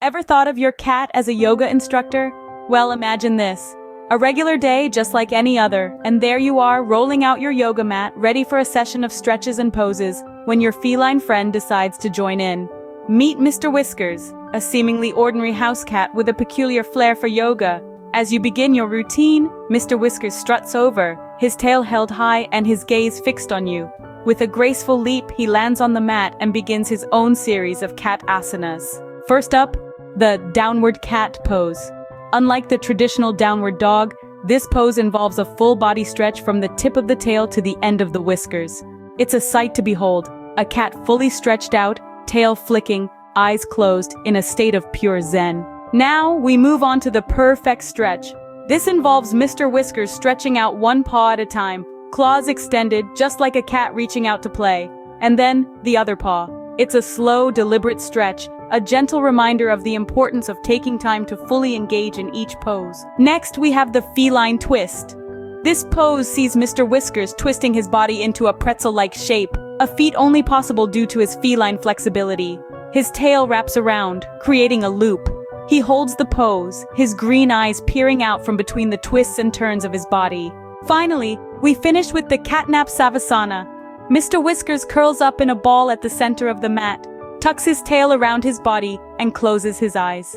Ever thought of your cat as a yoga instructor? Well, imagine this. A regular day just like any other, and there you are rolling out your yoga mat, ready for a session of stretches and poses, when your feline friend decides to join in. Meet Mr. Whiskers, a seemingly ordinary house cat with a peculiar flair for yoga. As you begin your routine, Mr. Whiskers struts over, his tail held high and his gaze fixed on you. With a graceful leap, he lands on the mat and begins his own series of cat asanas. First up, the downward cat pose. Unlike the traditional downward dog, this pose involves a full body stretch from the tip of the tail to the end of the whiskers. It's a sight to behold, a cat fully stretched out, tail flicking, eyes closed, in a state of pure zen. Now, we move on to the perfect stretch. This involves Mr. Whiskers stretching out one paw at a time, claws extended, just like a cat reaching out to play. And then, the other paw. It's a slow, deliberate stretch, a gentle reminder of the importance of taking time to fully engage in each pose. Next, we have the feline twist. This pose sees Mr. Whiskers twisting his body into a pretzel-like shape, a feat only possible due to his feline flexibility. His tail wraps around, creating a loop. He holds the pose, his green eyes peering out from between the twists and turns of his body. Finally, we finish with the catnap savasana. Mr. Whiskers curls up in a ball at the center of the mat, tucks his tail around his body, and closes his eyes.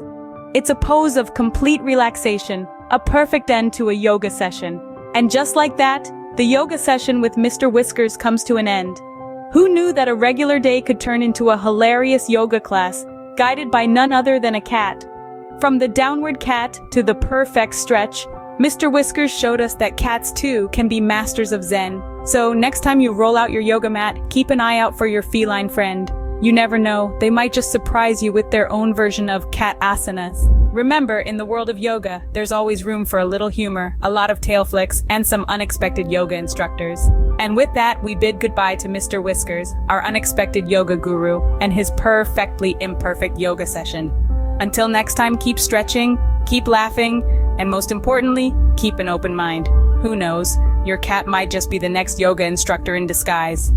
It's a pose of complete relaxation, a perfect end to a yoga session. And just like that, the yoga session with Mr. Whiskers comes to an end. Who knew that a regular day could turn into a hilarious yoga class, guided by none other than a cat? From the downward cat to the perfect stretch, Mr. Whiskers showed us that cats too can be masters of Zen. So next time you roll out your yoga mat, keep an eye out for your feline friend. You never know, they might just surprise you with their own version of cat asanas. Remember, in the world of yoga, there's always room for a little humor, a lot of tail flicks, and some unexpected yoga instructors. And with that, we bid goodbye to Mr. Whiskers, our unexpected yoga guru, and his perfectly imperfect yoga session. Until next time, keep stretching, keep laughing, and most importantly, keep an open mind. Who knows, your cat might just be the next yoga instructor in disguise.